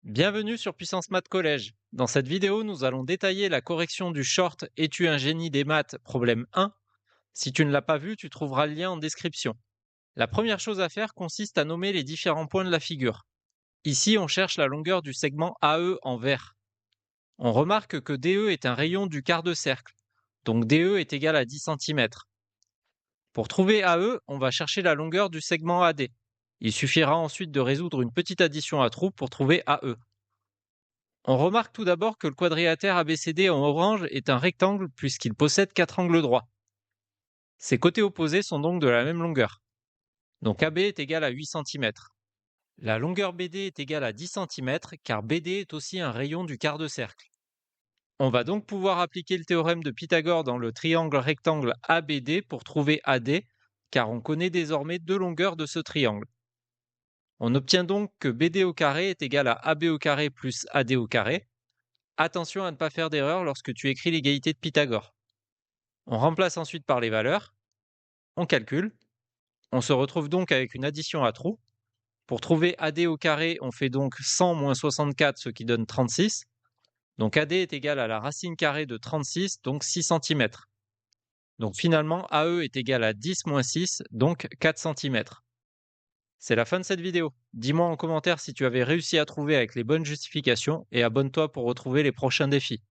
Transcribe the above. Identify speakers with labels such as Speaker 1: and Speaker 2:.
Speaker 1: Bienvenue sur Puissance Maths Collège. Dans cette vidéo, nous allons détailler la correction du short Es-tu un génie des maths, problème 1. Si tu ne l'as pas vu, tu trouveras le lien en description. La première chose à faire consiste à nommer les différents points de la figure. Ici, on cherche la longueur du segment AE en vert. On remarque que DE est un rayon du quart de cercle, donc DE est égal à 10 cm. Pour trouver AE, on va chercher la longueur du segment AD. Il suffira ensuite de résoudre une petite addition à trous pour trouver AE. On remarque tout d'abord que le quadrilatère ABCD en orange est un rectangle puisqu'il possède 4 angles droits. Ses côtés opposés sont donc de la même longueur. Donc AB est égal à 8 cm. La longueur BD est égale à 10 cm car BD est aussi un rayon du quart de cercle. On va donc pouvoir appliquer le théorème de Pythagore dans le triangle rectangle ABD pour trouver AD car on connaît désormais deux longueurs de ce triangle. On obtient donc que BD au carré est égal à AB au carré plus AD au carré. Attention à ne pas faire d'erreur lorsque tu écris l'égalité de Pythagore. On remplace ensuite par les valeurs, on calcule, on se retrouve donc avec une addition à trous. Pour trouver AD au carré, on fait donc 100 moins 64, ce qui donne 36. Donc AD est égal à la racine carrée de 36, donc 6 cm. Donc finalement, AE est égal à 10 moins 6, donc 4 cm. C'est la fin de cette vidéo. Dis-moi en commentaire si tu avais réussi à trouver avec les bonnes justifications et abonne-toi pour retrouver les prochains défis.